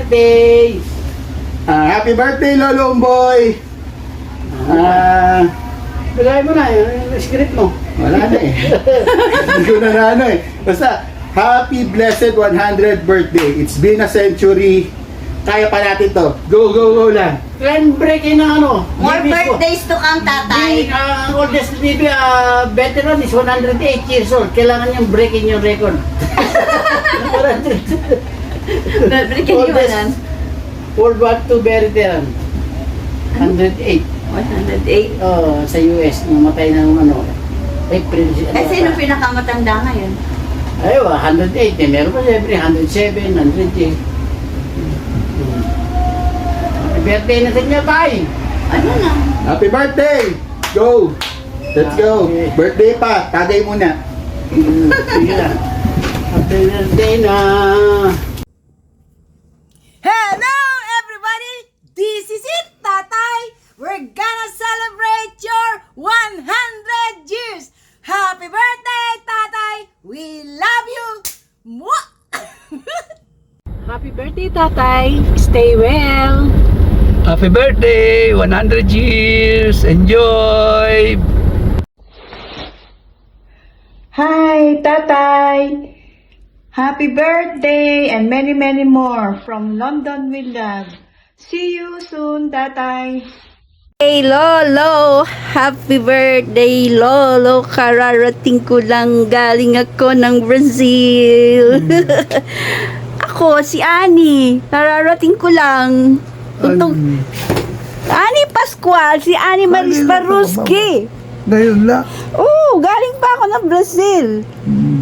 birthday! Happy birthday, Lolo Boy! Bilay mo na yung script mo. Wala na eh. Hindi ko na ano eh. Basta, happy blessed 100th birthday. It's been a century. Kaya pa natin to. Go, go, go lang. Kailan break in ng ano? More Babies ko. birthdays to come, tatay. Ang oldest baby, veteran is 108 years old. Kailangan niyang breaking yung record. Breaking you Oldest World War II veteran. 108. 108. Sa US, namatay ng ano, April. Eh, sino pinakamatanda ngayon? Ay, 108. Eh, meron pa siyempre, 107, 108. Happy birthday na sa inyo, tay! Ano na? Happy birthday! Go! Let's go! Happy- Birthday pa. Tagay muna. Sige na. Happy birthday na! Hello, everybody! This is it, Tatay! We're gonna celebrate your 100 years! Happy birthday, Tatay! We love you! Mwah! Happy birthday, Tatay! Stay well! Happy birthday! 100 years! Enjoy! Hi, Tatay! Happy birthday and many, many more from London with love. See you soon, Tatay! Hey, Lolo! Happy birthday, Lolo! Kararating ko lang, galing ako ng Brazil. Ako, si Ani. Kararating ko lang. Ani Pascual, si Ani Maris Baruski. Ngayon lang. Oh, galing pa ako ng Brazil.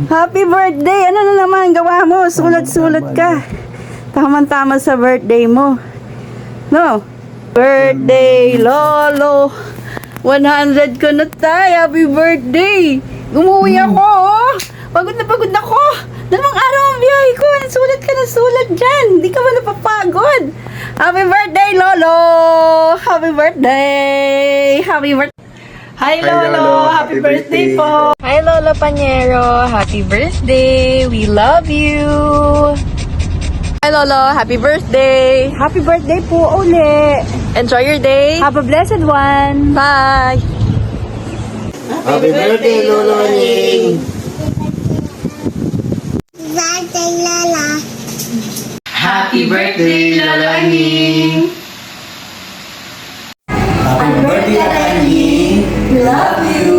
Happy birthday! Ano na naman gawa mo? Sulat-sulat ka. Tama-tama sa birthday mo. No? Birthday, Lolo! 100 ko na tayo. Happy birthday! Umuwi ako, oh! Pagod na ako! Dalawang araw ang biyahe ko. Nasulat ka na sulat dyan. Hindi ka ba napapagod? Happy birthday, Lolo! Happy birthday! Happy birthday! Hi, Lolo. Happy birthday po! Hi, Lolo Panyero! Happy birthday! We love you! Hi, Lolo! Happy birthday! Happy birthday po uli! Enjoy your day! Have a blessed one! Bye! Happy birthday, Lolo Ning! Happy birthday, Lola Ning! Happy birthday, Lola Ning! Love you!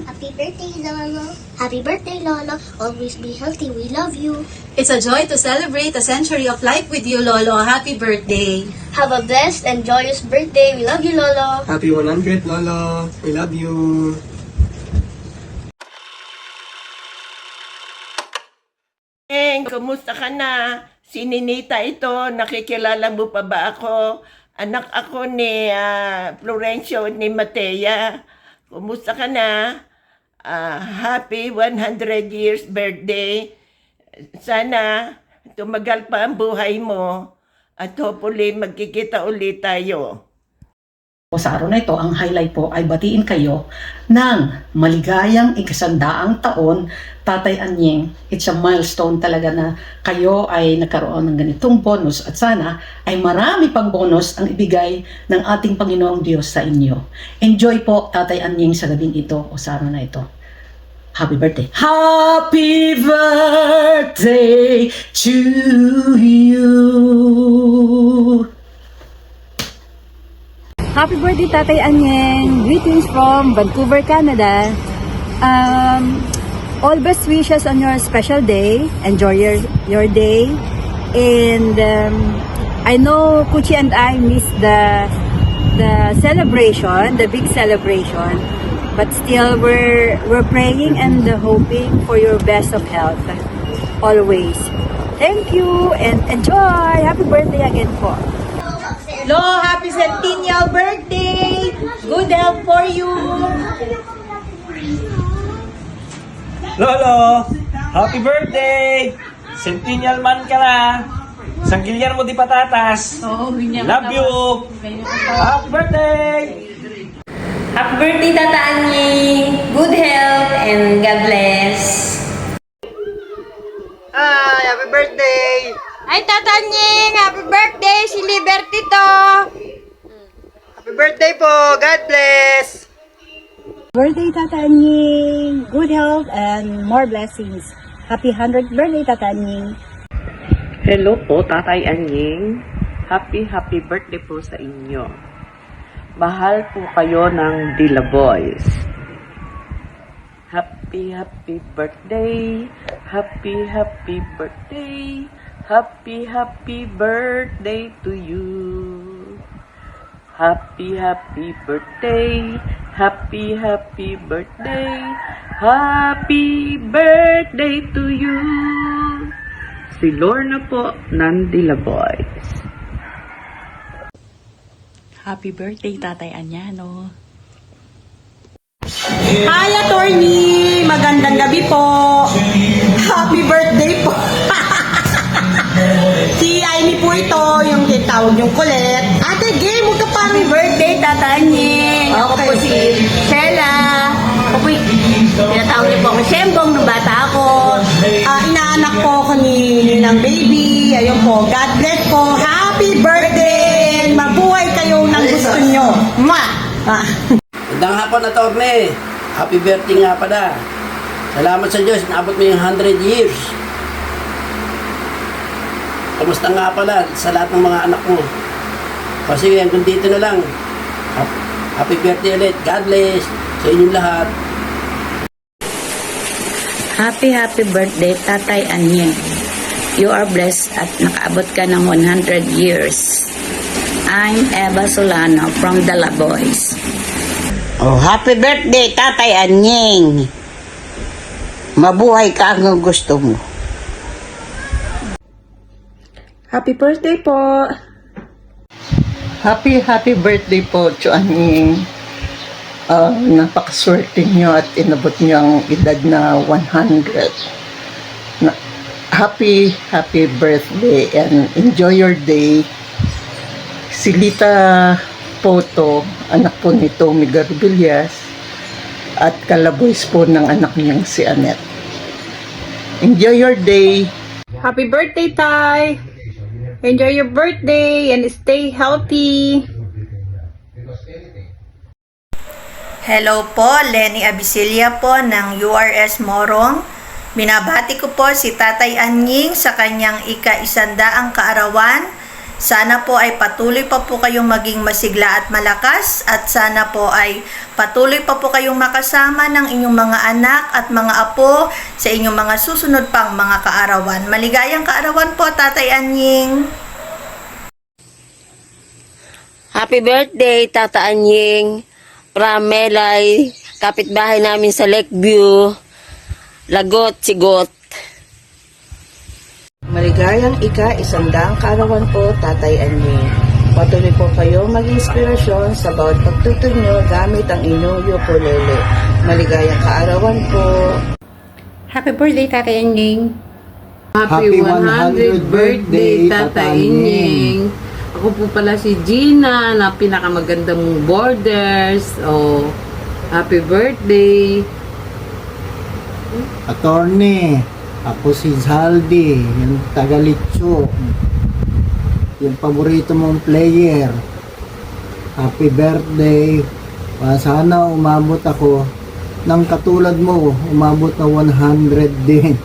Happy birthday, Lolo. Happy birthday, Lolo. Always be healthy. We love you. It's a joy to celebrate a century of life with you, Lolo. Happy birthday! Have a blessed and joyous birthday. We love you, Lolo. Happy 100, Lolo. We love you. Kumusta ka na? Si Ninita ito, nakikilala mo pa ba ako? Anak ako ni Florencio ni Matea. Kumusta ka na? Happy 100 years birthday. Sana tumagal pa ang buhay mo at hopefully magkikita ulit tayo. Sa araw na ito, ang highlight po ay batiin kayo ng maligayang ikasandaang taon, Tatay Anyeng. It's a milestone talaga na kayo ay nagkaroon ng ganitong bonus at sana ay marami pang bonus ang ibigay ng ating Panginoong Diyos sa inyo. Enjoy po, Tatay Anyeng, sa gabing ito o sa araw na ito. Happy birthday. Happy birthday to you. Happy birthday, Tatay Anyeng! Greetings from Vancouver, Canada. All best wishes on your special day. Enjoy your day. And I know Kuchi and I missed the celebration, the big celebration. But still, we're praying and hoping for your best of health. Always. Thank you and enjoy! Happy birthday again po. Lo, happy centennial birthday! Good health for you! Lolo, happy birthday! Centennial man ka na. San Guillermo de Patatas. Love you. Happy birthday! Happy birthday, Tata Anying! Good health and God bless! Hi! Happy birthday! Ay, Tata Nying! Happy birthday! Si Liberty to! Happy birthday po! God bless! Birthday, Tata Anying. Good health and more blessings. Happy 100th birthday, Tata Anying. Hello po, Tatay Anying. Happy birthday po sa inyo. Mahal po kayo ng Dila Boys. Happy birthday. Happy birthday. Happy birthday to you. Happy birthday. Happy birthday. Happy birthday to you. Si Lorna po ng Dila Boys. Happy birthday, Tatay Anyano. Hi, attorney! Magandang gabi po! Happy birthday po! Si Amy po ito, yung tinatawag yung kulit. Ate, game, huwag ka pa happy birthday, Tata Anying. Ako po si Sheila. Ako po tinatawag niyo po ako Shembong nung bata ako. Inaanak po ako ni ng baby. Ayun po, God bless po. Happy birthday! Mabuhay kayo ng gusto nyo. Magandang hapon na Torne. Happy birthday nga pala. Salamat sa Diyos, naabot mo yung 100 years. Kamusta nga pala sa lahat ng mga anak mo? Kasi hanggang dito na lang. Happy birthday ulit. God bless sa inyong lahat. Happy birthday, Tatay Anying. You are blessed at nakaabot ka ng 100 years. I'm Eva Solano from Dala Boys. Oh, happy birthday, Tatay Anying. Mabuhay ka ang gusto mo. Happy birthday po! Happy birthday po, Chuanying. Napakaswerte nyo at inabot nyo ang edad na 100. Happy birthday and enjoy your day. Si Lita Poto, anak po ni Tommy Garbillas, at kalaboys po ng anak niyang si Annette. Enjoy your day. Happy birthday, Tay! Enjoy your birthday and stay healthy! Hello po, Lenny Abisilia po ng URS Morong. Binabati ko po si Tatay Anying sa kanyang ika-100 kaarawan. Sana po ay patuloy pa po kayong maging masigla at malakas at sana po ay patuloy pa po kayong makasama ng inyong mga anak at mga apo sa inyong mga susunod pang mga kaarawan. Maligayang kaarawan po, Tatay Anying! Happy birthday, Tata Anying. From Melay, kapitbahay namin sa Lakeview, Lagot, Sigot. Maligayang ika-100 kaarawan po, Tatay Anying. Patuloy po kayo mag-inspirasyon sa bawat pagtutog nyo gamit ang inyong ukulele. Maligayang kaarawan po. Happy birthday, Tatay Anying! Happy 100th birthday, Tata Anying. Ako po pala si Gina na pinakamagandang borders. Oh, happy birthday. Attorney, ako si Zaldi, yung taga-Litso. Yung paborito mong player. Happy birthday. Sana umabot ako ng katulad mo, umabot na 100 din.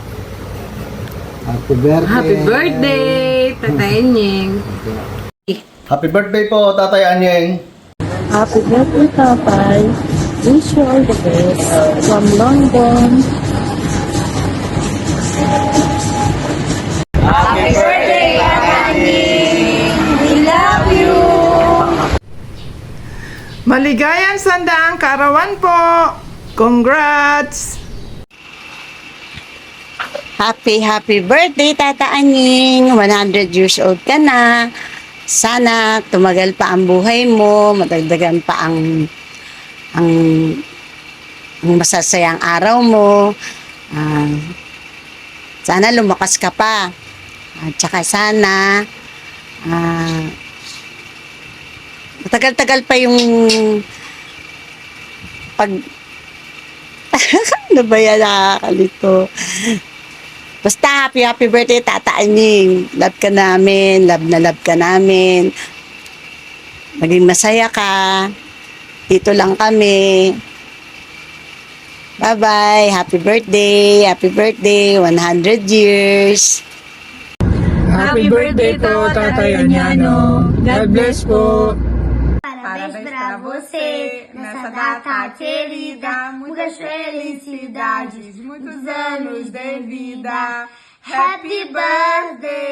Happy birthday. Happy birthday, Tatay Anying. Happy birthday po, Tatay Anying. Happy birthday, Tatay. Wish you all the best from London. Happy birthday, Anying! We love you! Maligayang 100 kaarawan po! Congrats! Happy birthday, Tata Anying. 100 years old ka na. Sana tumagal pa ang buhay mo, madagdagan pa ang masasayang araw mo. Sana lumakas ka pa. At saka sana matagal-tagal pa yung ano ba yan, nakakalito. Basta happy birthday, Tata Anying. Love ka namin, love na love ka namin. Maging masaya ka. Dito lang kami. Bye-bye. Happy birthday. Happy birthday. 100 years. Happy birthday po, Tatay Anyano. God bless po. Parabéns pra você nessa data querida. Muitas felicidades, muitos anos de vida. Happy birthday!